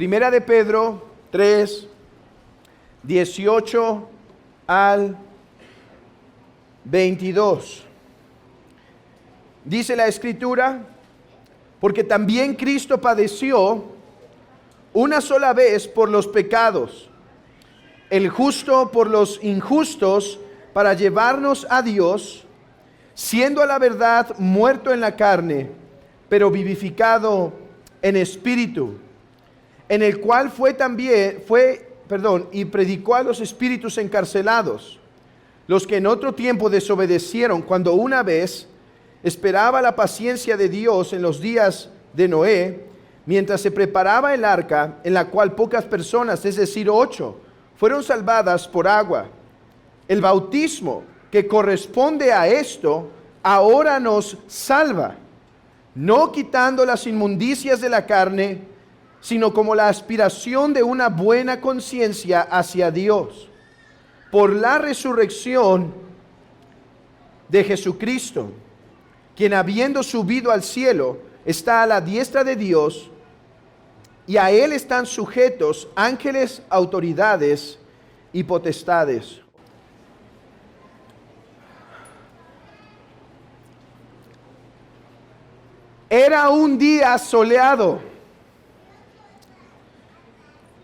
Primera de Pedro 3, 18 al 22. Dice la Escritura: porque también Cristo padeció una sola vez por los pecados, el justo por los injustos, para llevarnos a Dios, siendo a la verdad muerto en la carne, pero vivificado en espíritu, en el cual y predicó a los espíritus encarcelados, los que en otro tiempo desobedecieron, cuando una vez esperaba la paciencia de Dios en los días de Noé, mientras se preparaba el arca, en la cual pocas personas, es decir, 8, fueron salvadas por agua. El bautismo que corresponde a esto ahora nos salva, no quitando las inmundicias de la carne, sino como la aspiración de una buena conciencia hacia Dios, por la resurrección de Jesucristo, quien habiendo subido al cielo, está a la diestra de Dios, y a él están sujetos ángeles, autoridades y potestades. Era un día soleado,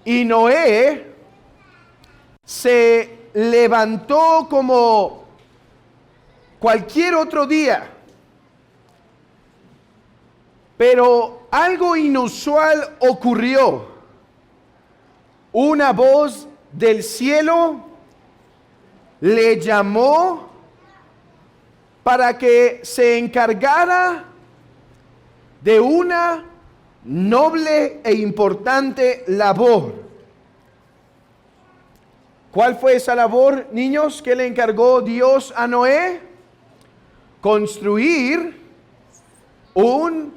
y Noé se levantó como cualquier otro día. Pero algo inusual ocurrió. Una voz del cielo le llamó para que se encargara de una noble e importante labor. ¿Cuál fue esa labor, niños? ¿Qué le encargó Dios a Noé? Construir un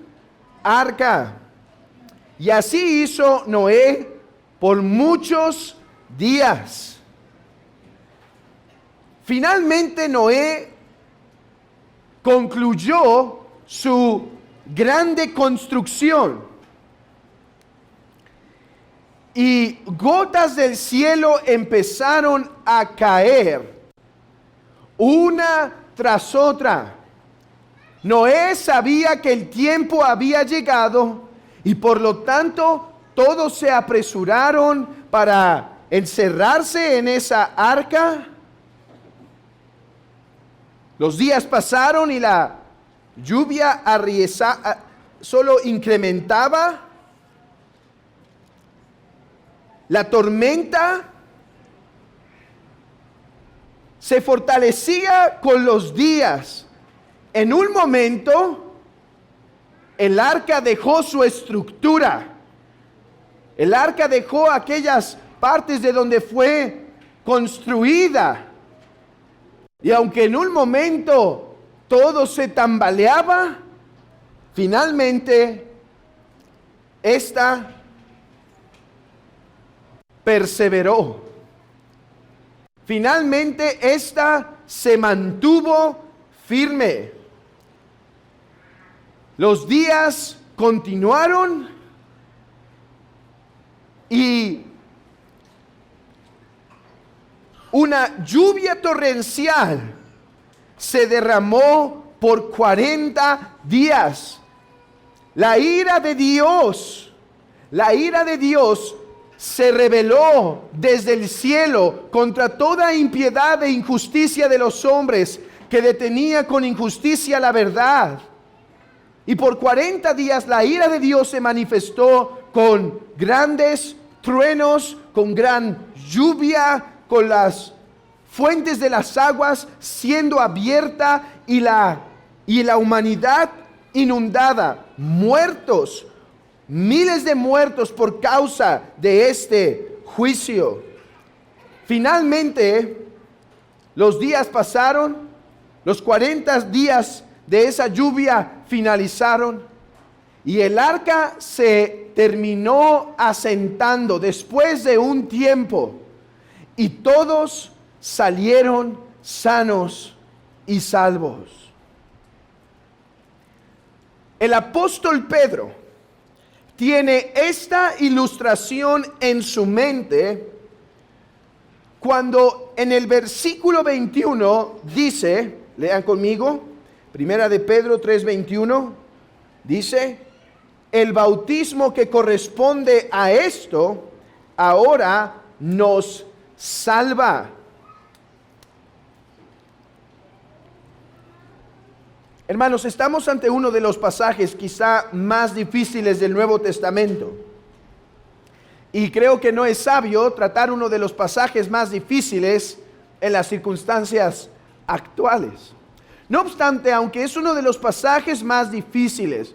arca. Y así hizo Noé por muchos días. Finalmente Noé concluyó su grande construcción, y gotas del cielo empezaron a caer una tras otra. Noé sabía que el tiempo había llegado, y por lo tanto todos se apresuraron para encerrarse en esa arca. Los días pasaron y la lluvia solo incrementaba. La tormenta se fortalecía con los días. En un momento, el arca dejó su estructura. El arca dejó aquellas partes de donde fue construida. Y aunque en un momento todo se tambaleaba, finalmente esta perseveró. Finalmente esta se mantuvo firme. Los días continuaron y una lluvia torrencial se derramó por 40 días. La ira de Dios se rebeló desde el cielo contra toda impiedad e injusticia de los hombres, que detenía con injusticia la verdad. Y por 40 días la ira de Dios se manifestó con grandes truenos, con gran lluvia, con las fuentes de las aguas siendo abierta y la humanidad inundada, muertos, miles de muertos por causa de este juicio. Finalmente, los días pasaron, los 40 días de esa lluvia finalizaron, y el arca se terminó asentando después de un tiempo, y todos salieron sanos y salvos. El apóstol Pedro tiene esta ilustración en su mente cuando en el versículo 21 dice, lean conmigo, Primera de Pedro 3:21, dice, el bautismo que corresponde a esto ahora nos salva. Hermanos, estamos ante uno de los pasajes quizá más difíciles del Nuevo Testamento. Y creo que no es sabio tratar uno de los pasajes más difíciles en las circunstancias actuales. No obstante, aunque es uno de los pasajes más difíciles,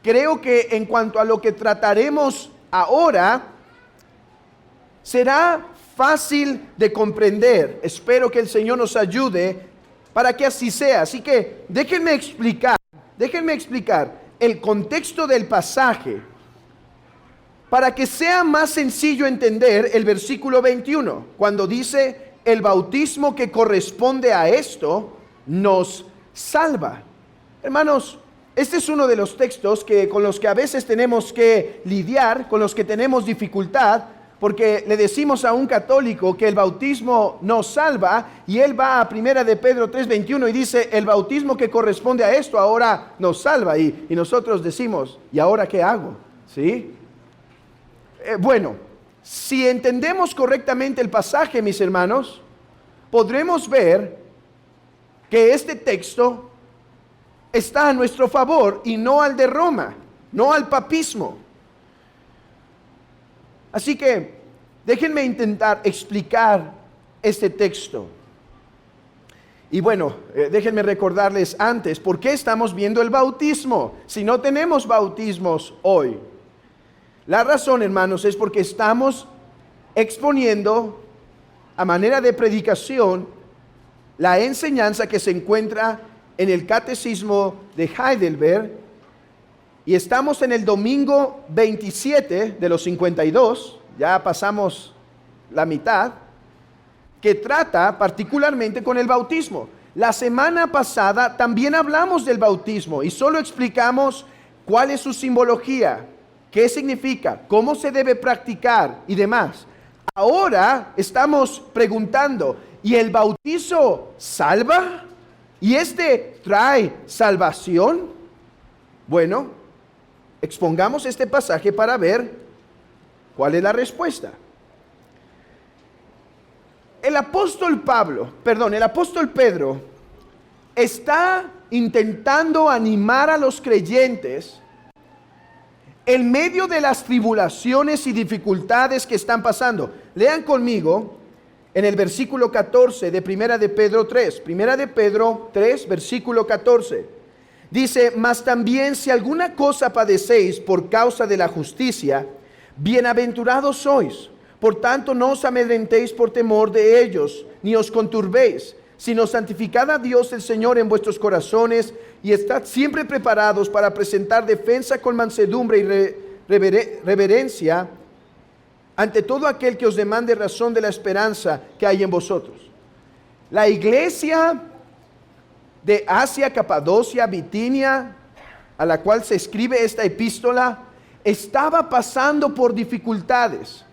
creo que en cuanto a lo que trataremos ahora, será fácil de comprender. Espero que el Señor nos ayude para que así sea. Así que déjenme explicar el contexto del pasaje para que sea más sencillo entender el versículo 21, cuando dice, el bautismo que corresponde a esto nos salva. Hermanos, este es uno de los textos con los que a veces tenemos que lidiar, con los que tenemos dificultad, porque le decimos a un católico que el bautismo nos salva, y él va a Primera de Pedro 3:21 y dice, el bautismo que corresponde a esto ahora nos salva, y nosotros decimos, ¿y ahora qué hago? ¿Sí? Bueno, si entendemos correctamente el pasaje, mis hermanos, podremos ver que este texto está a nuestro favor y no al de Roma, no al papismo. Así que déjenme intentar explicar este texto. Y bueno, déjenme recordarles antes, ¿por qué estamos viendo el bautismo si no tenemos bautismos hoy? La razón, hermanos, es porque estamos exponiendo a manera de predicación la enseñanza que se encuentra en el Catecismo de Heidelberg, y estamos en el domingo 27 de los 52, ya pasamos la mitad, que trata particularmente con el bautismo. La semana pasada también hablamos del bautismo y solo explicamos cuál es su simbología, qué significa, cómo se debe practicar y demás. Ahora estamos preguntando, ¿y el bautizo salva? ¿Y este trae salvación? Bueno, expongamos este pasaje para ver cuál es la respuesta. El apóstol Pedro está intentando animar a los creyentes en medio de las tribulaciones y dificultades que están pasando. Lean conmigo en el versículo 14 de Primera de Pedro 3. Primera de Pedro 3, versículo 14. Dice, mas también si alguna cosa padecéis por causa de la justicia, bienaventurados sois. Por tanto, no os amedrentéis por temor de ellos, ni os conturbéis, sino santificad a Dios el Señor en vuestros corazones, y estad siempre preparados para presentar defensa con mansedumbre y reverencia ante todo aquel que os demande razón de la esperanza que hay en vosotros. La iglesia de Asia, Capadocia, Bitinia, a la cual se escribe esta epístola, estaba pasando por dificultades.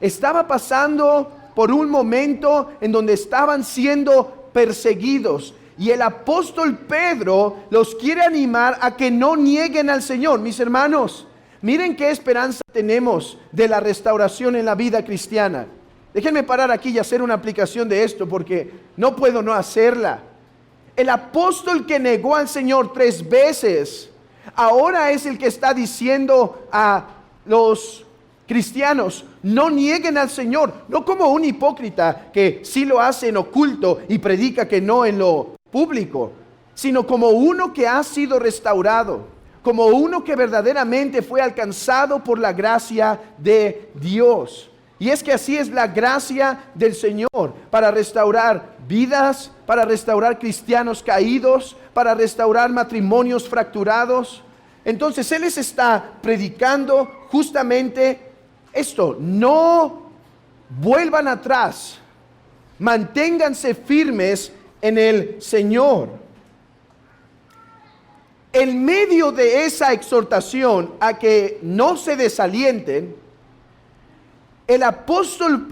Estaba pasando por un momento en donde estaban siendo perseguidos. Y el apóstol Pedro los quiere animar a que no nieguen al Señor. Mis hermanos, miren qué esperanza tenemos de la restauración en la vida cristiana. Déjenme parar aquí y hacer una aplicación de esto, porque no puedo no hacerla. El apóstol que negó al Señor 3 veces, ahora es el que está diciendo a los cristianos, no nieguen al Señor, no como un hipócrita que sí lo hace en oculto y predica que no en lo público, sino como uno que ha sido restaurado, como uno que verdaderamente fue alcanzado por la gracia de Dios. Y es que así es la gracia del Señor para restaurar vidas, para restaurar cristianos caídos, para restaurar matrimonios fracturados. Entonces Él les está predicando justamente esto: no vuelvan atrás, manténganse firmes en el Señor. En medio de esa exhortación a que no se desalienten, el apóstol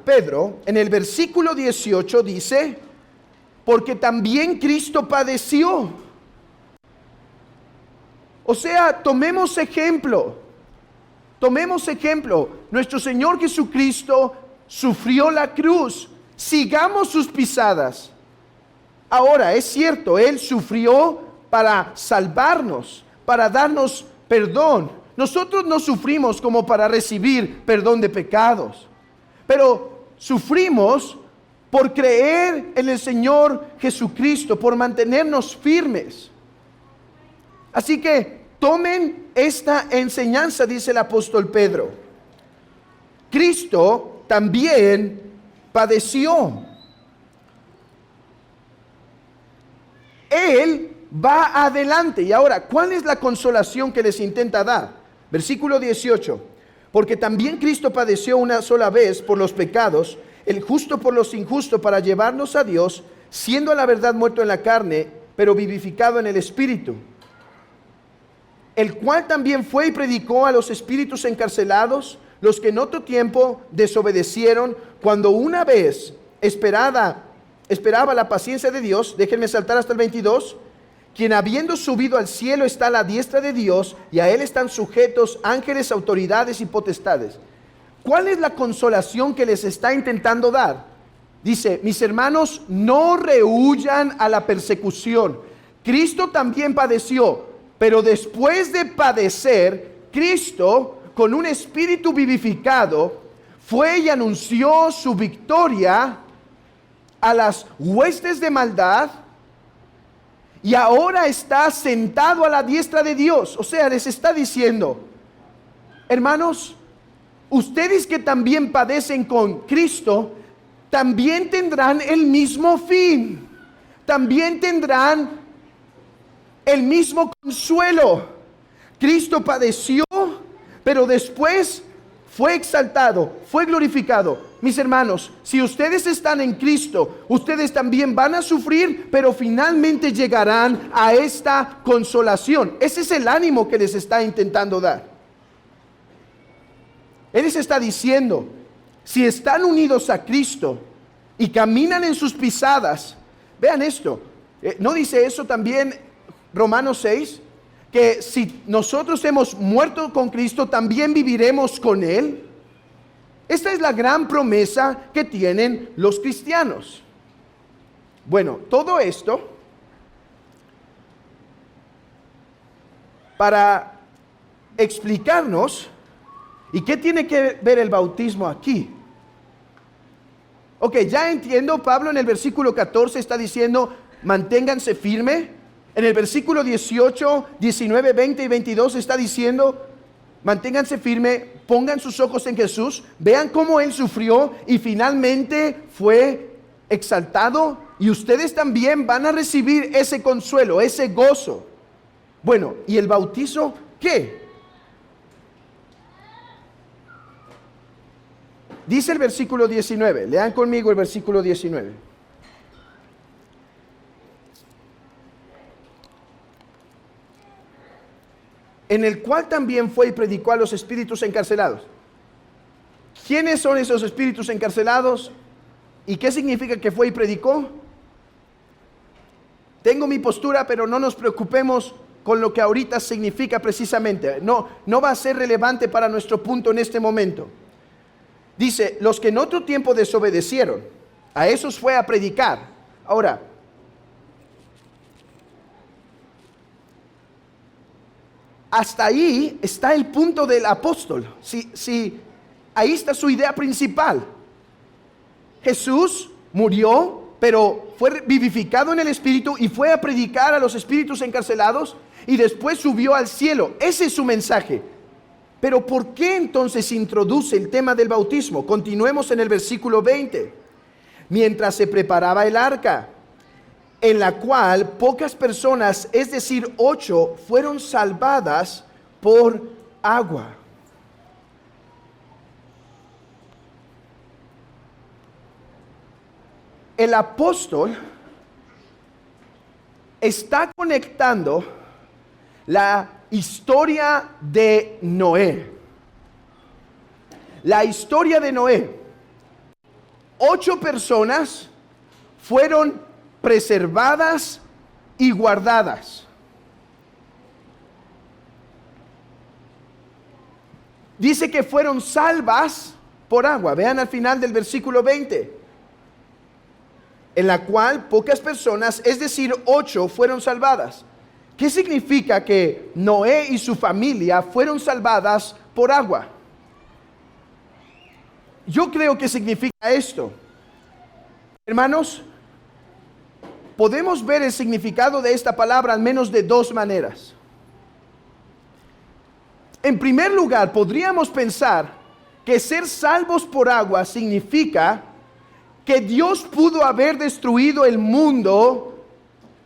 Pedro, en el versículo 18 dice, porque también Cristo padeció. O sea, tomemos ejemplo. Nuestro Señor Jesucristo sufrió la cruz. Sigamos sus pisadas. Ahora, es cierto, Él sufrió para salvarnos, para darnos perdón. Nosotros no sufrimos como para recibir perdón de pecados, pero sufrimos por creer en el Señor Jesucristo, por mantenernos firmes. Así que tomen esta enseñanza, dice el apóstol Pedro. Cristo también padeció. Él va adelante. Y ahora, ¿cuál es la consolación que les intenta dar? Versículo 18. Porque también Cristo padeció una sola vez por los pecados, el justo por los injustos, para llevarnos a Dios, siendo a la verdad muerto en la carne, pero vivificado en el Espíritu. El cual también fue y predicó a los espíritus encarcelados, los que en otro tiempo desobedecieron, cuando una vez esperaba la paciencia de Dios. Déjenme saltar hasta el 22. Quien habiendo subido al cielo está a la diestra de Dios, y a él están sujetos ángeles, autoridades y potestades. ¿Cuál es la consolación que les está intentando dar? Dice, mis hermanos, no rehuyan a la persecución. Cristo también padeció, pero después de padecer, Cristo, con un espíritu vivificado, fue y anunció su victoria a las huestes de maldad, y ahora está sentado a la diestra de Dios. O sea, les está diciendo, hermanos, ustedes que también padecen con Cristo, también tendrán el mismo fin, también tendrán el mismo consuelo. Cristo padeció, pero después fue exaltado, fue glorificado. Mis hermanos, si ustedes están en Cristo, ustedes también van a sufrir, pero finalmente llegarán a esta consolación. Ese es el ánimo que les está intentando dar. Él les está diciendo, si están unidos a Cristo y caminan en sus pisadas, vean esto, ¿no dice eso también Romanos 6? Que si nosotros hemos muerto con Cristo, también viviremos con Él. Esta es la gran promesa que tienen los cristianos. Bueno, todo esto para explicarnos, ¿y qué tiene que ver el bautismo aquí? Ok, ya entiendo, Pablo en el versículo 14 está diciendo, manténganse firme. En el versículo 18, 19, 20 y 22 está diciendo, manténganse firme, pongan sus ojos en Jesús, vean cómo Él sufrió y finalmente fue exaltado, y ustedes también van a recibir ese consuelo, ese gozo. Bueno, ¿y el bautizo qué? Dice el versículo 19, lean conmigo el versículo 19. En el cual también fue y predicó a los espíritus encarcelados. ¿Quiénes son esos espíritus encarcelados? ¿Y qué significa que fue y predicó? Tengo mi postura, pero no nos preocupemos con lo que ahorita significa precisamente. No va a ser relevante para nuestro punto en este momento. Dice, los que en otro tiempo desobedecieron, a esos fue a predicar. Ahora, hasta ahí está el punto del apóstol. Ahí está su idea principal. Jesús murió, pero fue vivificado en el Espíritu y fue a predicar a los espíritus encarcelados y después subió al cielo. Ese es su mensaje. Pero ¿por qué entonces introduce el tema del bautismo? Continuemos en el versículo 20. Mientras se preparaba el arca, en la cual pocas personas, es decir, 8, fueron salvadas por agua. El apóstol está conectando la historia de Noé. La historia de Noé. 8 personas fueron preservadas y guardadas. Dice que fueron salvas por agua. Vean al final del versículo 20. En la cual pocas personas, es decir, 8, fueron salvadas. ¿Qué significa que Noé y su familia fueron salvadas por agua? Yo creo que significa esto. Hermanos, podemos ver el significado de esta palabra al menos de 2 maneras. En primer lugar, podríamos pensar que ser salvos por agua significa que Dios pudo haber destruido el mundo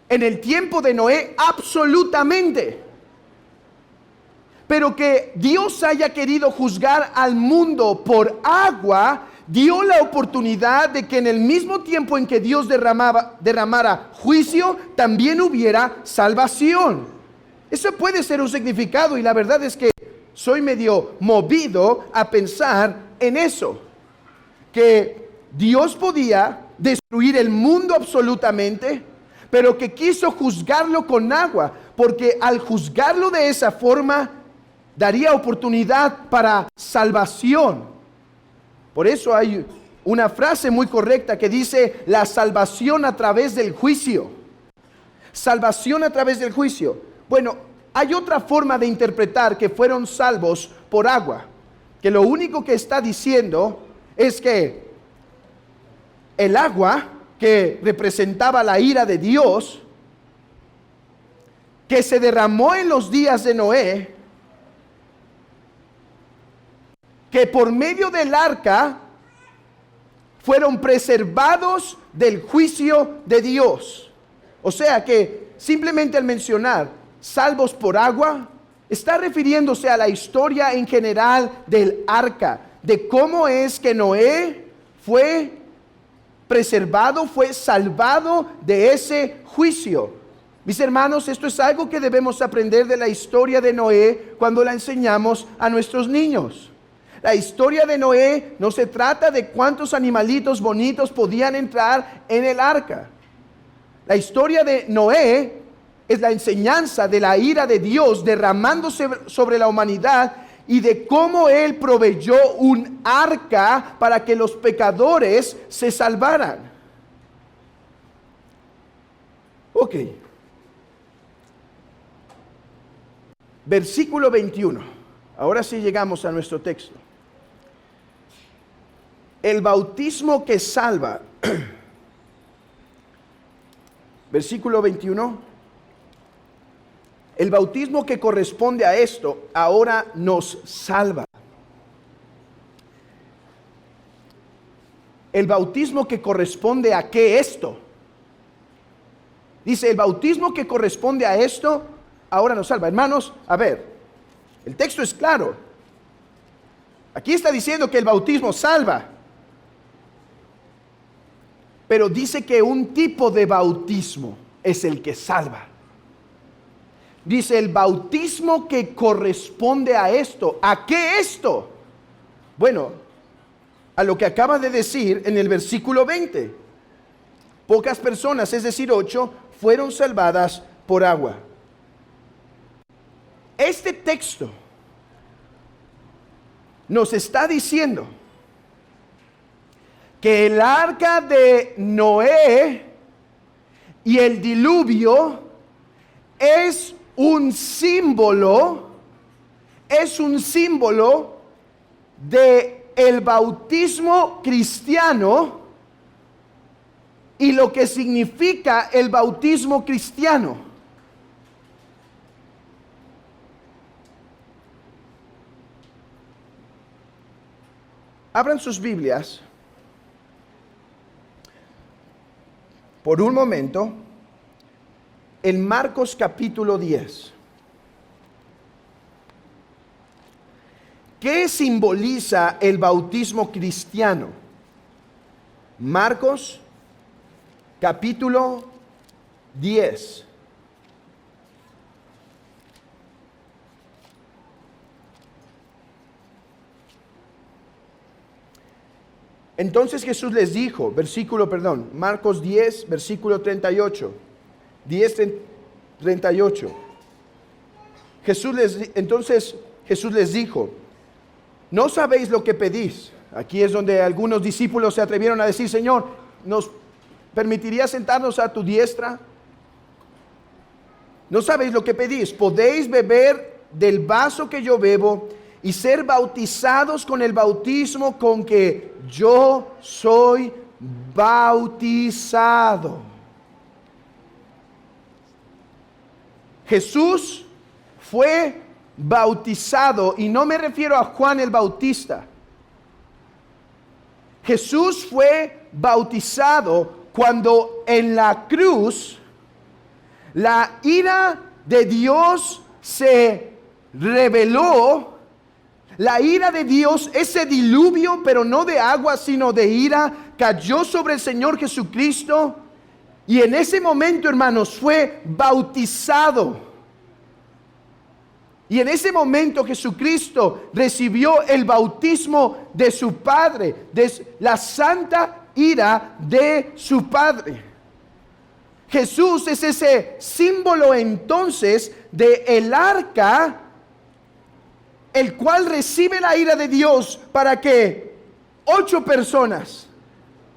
en el tiempo de Noé absolutamente, pero que Dios haya querido juzgar al mundo por agua, dio la oportunidad de que en el mismo tiempo en que Dios derramara juicio, también hubiera salvación. Eso puede ser un significado, y la verdad es que soy medio movido a pensar en eso, que Dios podía destruir el mundo absolutamente, pero que quiso juzgarlo con agua, porque al juzgarlo de esa forma, daría oportunidad para salvación. Por eso hay una frase muy correcta que dice: la salvación a través del juicio. Salvación a través del juicio. Bueno, hay otra forma de interpretar que fueron salvos por agua, que lo único que está diciendo es que el agua, que representaba la ira de Dios, que se derramó en los días de Noé, que por medio del arca fueron preservados del juicio de Dios. O sea que simplemente al mencionar salvos por agua, está refiriéndose a la historia en general del arca, de cómo es que Noé fue preservado, fue salvado de ese juicio. Mis hermanos, esto es algo que debemos aprender de la historia de Noé cuando la enseñamos a nuestros niños. La historia de Noé no se trata de cuántos animalitos bonitos podían entrar en el arca. La historia de Noé es la enseñanza de la ira de Dios derramándose sobre la humanidad y de cómo Él proveyó un arca para que los pecadores se salvaran. Ok. Versículo 21. Ahora sí llegamos a nuestro texto. El bautismo que salva. Versículo 21. El bautismo que corresponde a esto ahora nos salva. El bautismo que corresponde a ¿qué esto? Dice, el bautismo que corresponde a esto ahora nos salva. Hermanos, a ver, el texto es claro. Aquí está diciendo que el bautismo salva. Pero dice que un tipo de bautismo es el que salva. Dice el bautismo que corresponde a esto. ¿A qué esto? Bueno, a lo que acaba de decir en el versículo 20. Pocas personas, es decir 8, fueron salvadas por agua. Este texto nos está diciendo que el arca de Noé y el diluvio es un símbolo de el bautismo cristiano y lo que significa el bautismo cristiano. Abran sus Biblias por un momento en Marcos capítulo 10. ¿Qué simboliza el bautismo cristiano? Marcos capítulo 10. Entonces Jesús les dijo, Marcos 10, versículo 38. 38. Entonces Jesús les dijo, ¿no sabéis lo que pedís? Aquí es donde algunos discípulos se atrevieron a decir, Señor, ¿nos permitirías sentarnos a tu diestra? ¿No sabéis lo que pedís? ¿Podéis beber del vaso que yo bebo y ser bautizados con el bautismo con que yo soy bautizado? Jesús fue bautizado, y no me refiero a Juan el Bautista. Jesús fue bautizado cuando en la cruz la ira de Dios se reveló. La ira de Dios, ese diluvio, pero no de agua, sino de ira, cayó sobre el Señor Jesucristo. Y en ese momento, hermanos, fue bautizado. Y en ese momento Jesucristo recibió el bautismo de su Padre, de la santa ira de su Padre. Jesús es ese símbolo entonces de el arca, el cual recibe la ira de Dios para que 8 personas,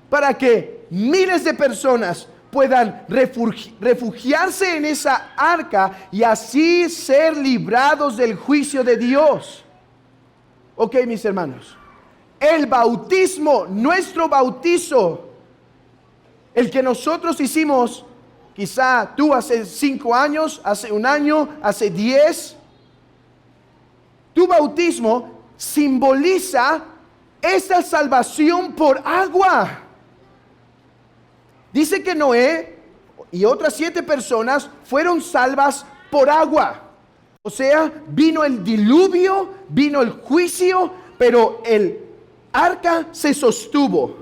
para que miles de personas puedan refugiarse en esa arca y así ser librados del juicio de Dios. Ok, mis hermanos, el bautismo, nuestro bautizo, el que nosotros hicimos, quizá tú hace 5 años, hace 1 año, hace 10, tu bautismo simboliza esta salvación por agua. Dice que Noé y otras 7 personas fueron salvas por agua. O sea, vino el diluvio, vino el juicio, pero el arca se sostuvo.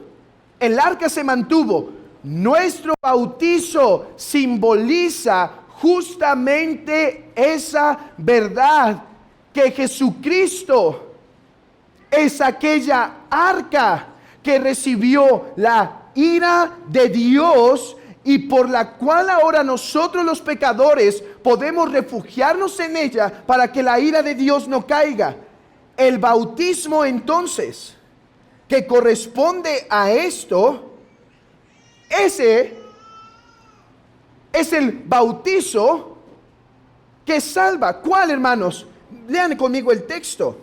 El arca se mantuvo. Nuestro bautizo simboliza justamente esa verdad, que Jesucristo es aquella arca que recibió la ira de Dios y por la cual ahora nosotros los pecadores podemos refugiarnos en ella para que la ira de Dios no caiga. El bautismo entonces que corresponde a esto, ese es el bautizo que salva. ¿Cuál, hermanos? Lean conmigo el texto.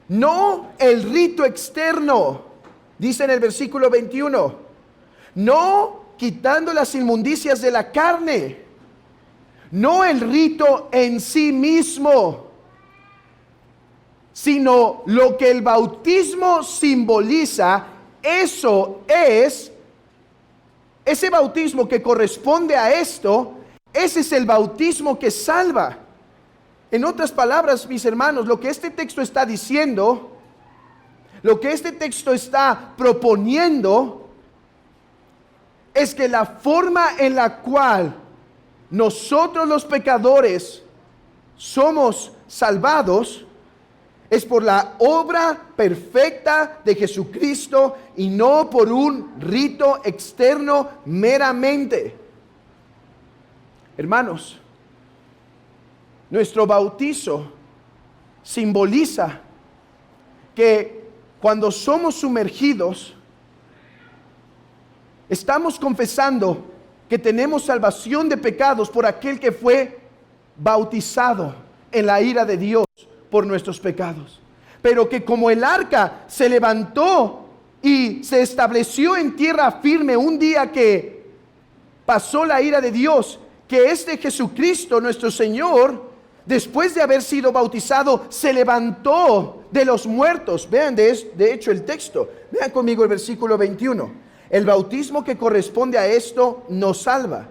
No el rito externo. Dice en el versículo 21, no quitando las inmundicias de la carne, no el rito en sí mismo, sino lo que el bautismo simboliza. Eso es, ese bautismo que corresponde a esto, ese es el bautismo que salva. En otras palabras, mis hermanos, lo que este texto está diciendo, lo que este texto está proponiendo, es que la forma en la cual nosotros los pecadores somos salvados es por la obra perfecta de Jesucristo y no por un rito externo meramente. Hermanos, nuestro bautizo simboliza que cuando somos sumergidos, estamos confesando que tenemos salvación de pecados por aquel que fue bautizado en la ira de Dios por nuestros pecados. Pero que como el arca se levantó y se estableció en tierra firme un día que pasó la ira de Dios, que este Jesucristo nuestro Señor, después de haber sido bautizado, se levantó de los muertos. Vean de hecho el texto. Vean conmigo el versículo 21. El bautismo que corresponde a esto nos salva,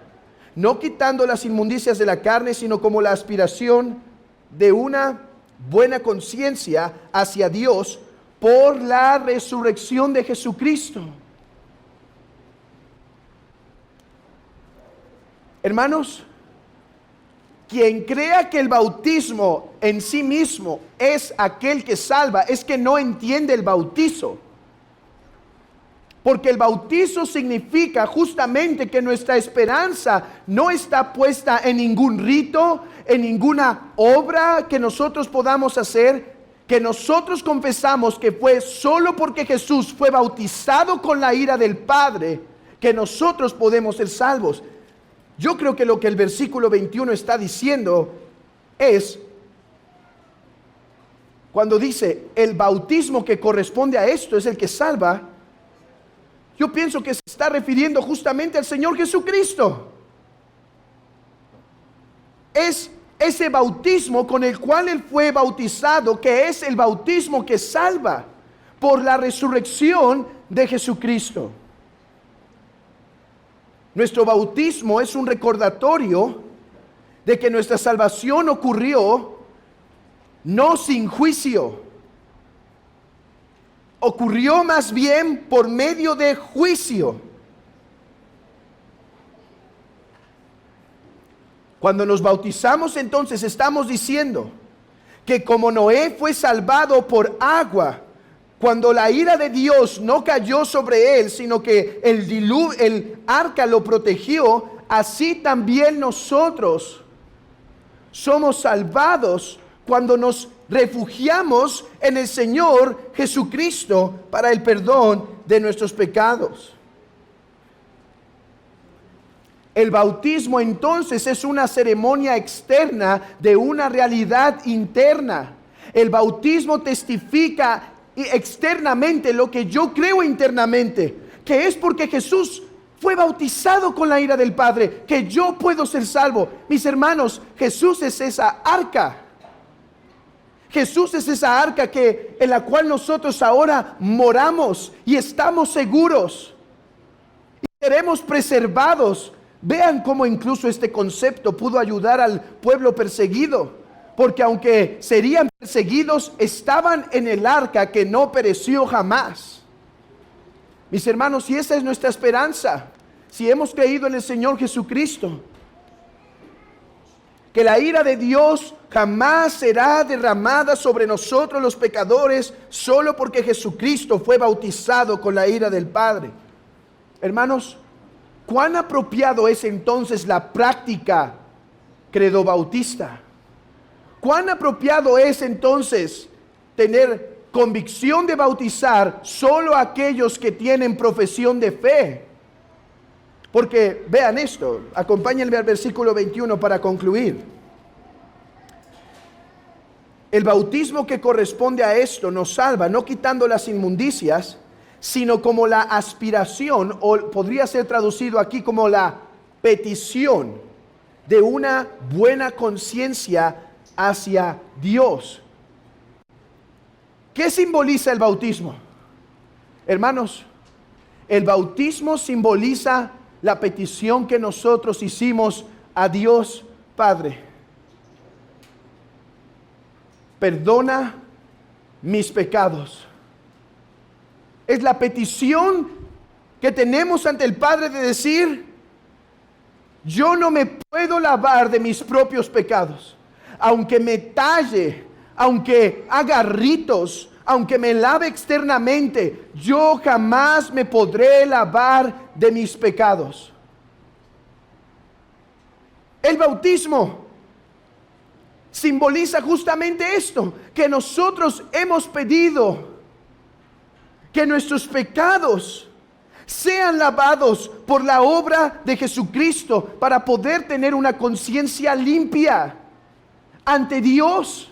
no quitando las inmundicias de la carne, sino como la aspiración de una buena conciencia hacia Dios por la resurrección de Jesucristo. Hermanos, quien crea que el bautismo en sí mismo es aquel que salva, es que no entiende el bautizo. Porque el bautizo significa justamente que nuestra esperanza no está puesta en ningún rito, en ninguna obra que nosotros podamos hacer, que nosotros confesamos que fue solo porque Jesús fue bautizado con la ira del Padre que nosotros podemos ser salvos. Yo creo que lo que el versículo 21 está diciendo es, cuando dice el bautismo que corresponde a esto es el que salva, yo pienso que se está refiriendo justamente al Señor Jesucristo. Es ese bautismo con el cual Él fue bautizado, que es el bautismo que salva por la resurrección de Jesucristo. Nuestro bautismo es un recordatorio de que nuestra salvación ocurrió no sin juicio. Ocurrió más bien por medio de juicio. Cuando nos bautizamos, entonces estamos diciendo que como Noé fue salvado por agua, cuando la ira de Dios no cayó sobre él, sino que el arca lo protegió, así también nosotros somos salvados cuando nos refugiamos en el Señor Jesucristo para el perdón de nuestros pecados. El bautismo entonces es una ceremonia externa de una realidad interna. El bautismo testifica externamente lo que yo creo internamente, que es porque Jesús fue bautizado con la ira del Padre, que yo puedo ser salvo. Mis hermanos, Jesús es esa arca. Jesús es esa arca en la cual nosotros ahora moramos y estamos seguros y seremos preservados. Vean cómo incluso este concepto pudo ayudar al pueblo perseguido, porque aunque serían perseguidos, estaban en el arca que no pereció jamás. Mis hermanos, si esa es nuestra esperanza, si hemos creído en el Señor Jesucristo, que la ira de Dios jamás será derramada sobre nosotros los pecadores, solo porque Jesucristo fue bautizado con la ira del Padre. Hermanos, ¿cuán apropiado es entonces la práctica credobautista? ¿Cuán apropiado es entonces tener convicción de bautizar solo a aquellos que tienen profesión de fe? Porque vean esto, acompáñenme al versículo 21 para concluir. El bautismo que corresponde a esto nos salva, no quitando las inmundicias, sino como la aspiración, o podría ser traducido aquí como la petición de una buena conciencia hacia Dios. ¿Qué simboliza el bautismo? Hermanos, el bautismo simboliza la petición que nosotros hicimos a Dios Padre. Perdona mis pecados. Es la petición que tenemos ante el Padre de decir: yo no me puedo lavar de mis propios pecados. Aunque me talle, aunque haga ritos, aunque me lave externamente, yo jamás me podré lavar de mis pecados. El bautismo simboliza justamente esto, que nosotros hemos pedido que nuestros pecados sean lavados por la obra de Jesucristo para poder tener una conciencia limpia ante Dios.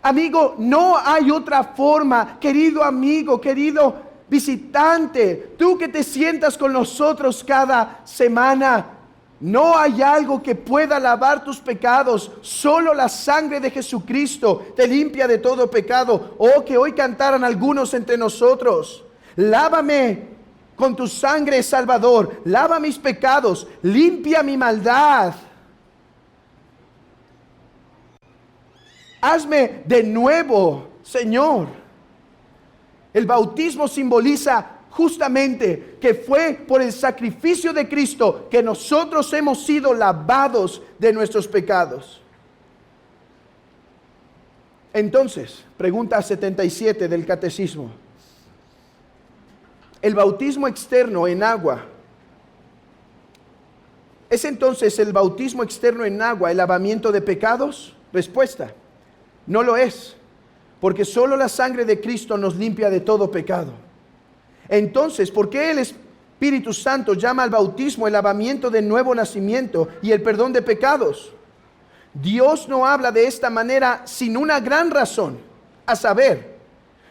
Amigo, no hay otra forma, querido amigo, querido visitante, tú que te sientas con nosotros cada semana. No hay algo que pueda lavar tus pecados. Solo la sangre de Jesucristo te limpia de todo pecado. Oh, que hoy cantaran algunos entre nosotros: lávame con tu sangre, Salvador. Lava mis pecados, limpia mi maldad. Hazme de nuevo, Señor. El bautismo simboliza justamente que fue por el sacrificio de Cristo que nosotros hemos sido lavados de nuestros pecados. Entonces, pregunta 77 del Catecismo: el bautismo externo en agua. ¿Es entonces el bautismo externo en agua el lavamiento de pecados? Respuesta: no lo es, porque solo la sangre de Cristo nos limpia de todo pecado. Entonces, ¿por qué el Espíritu Santo llama al bautismo el lavamiento de nuevo nacimiento y el perdón de pecados? Dios no habla de esta manera sin una gran razón, a saber,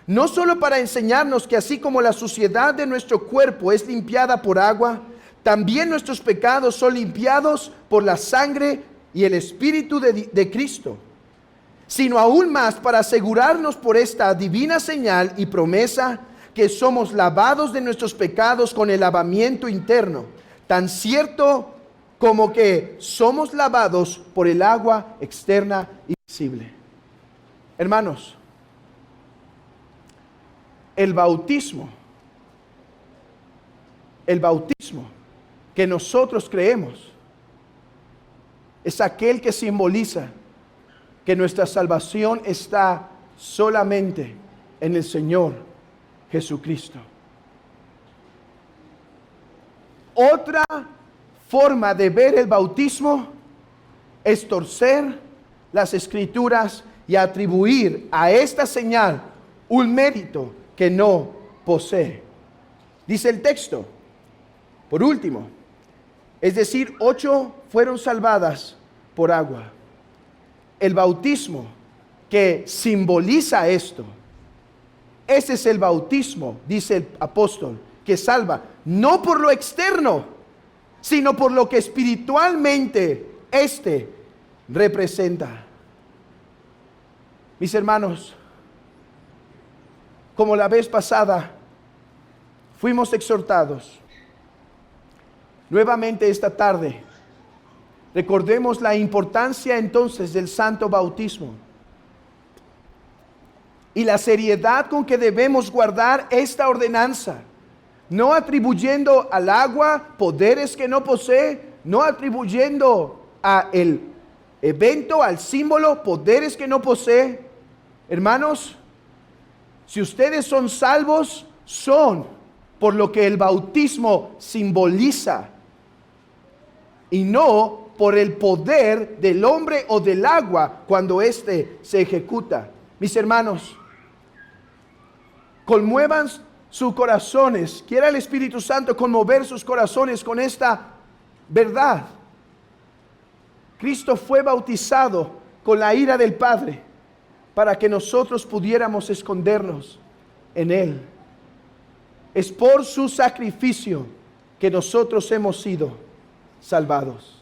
no solo para enseñarnos que así como la suciedad de nuestro cuerpo es limpiada por agua, también nuestros pecados son limpiados por la sangre y el Espíritu de Cristo, sino aún más para asegurarnos por esta divina señal y promesa que somos lavados de nuestros pecados con el lavamiento interno, tan cierto como que somos lavados por el agua externa y visible. Hermanos, el bautismo que nosotros creemos es aquel que simboliza que nuestra salvación está solamente en el Señor Jesucristo. Otra forma de ver el bautismo es torcer las Escrituras y atribuir a esta señal un mérito que no posee. Dice el texto, por último, es decir, 8 fueron salvadas por agua. El bautismo que simboliza esto, ese es el bautismo, dice el apóstol, que salva, no por lo externo, sino por lo que espiritualmente este representa. Mis hermanos, como la vez pasada, fuimos exhortados. Nuevamente esta tarde, recordemos la importancia entonces del santo bautismo y la seriedad con que debemos guardar esta ordenanza, no atribuyendo al agua poderes que no posee, no atribuyendo al evento, al símbolo, poderes que no posee. Hermanos, si ustedes son salvos, son por lo que el bautismo simboliza y no por el poder del hombre o del agua cuando éste se ejecuta. Mis hermanos, conmuevan sus corazones, quiera el Espíritu Santo conmover sus corazones con esta verdad. Cristo fue bautizado con la ira del Padre para que nosotros pudiéramos escondernos en Él. Es por su sacrificio que nosotros hemos sido salvados.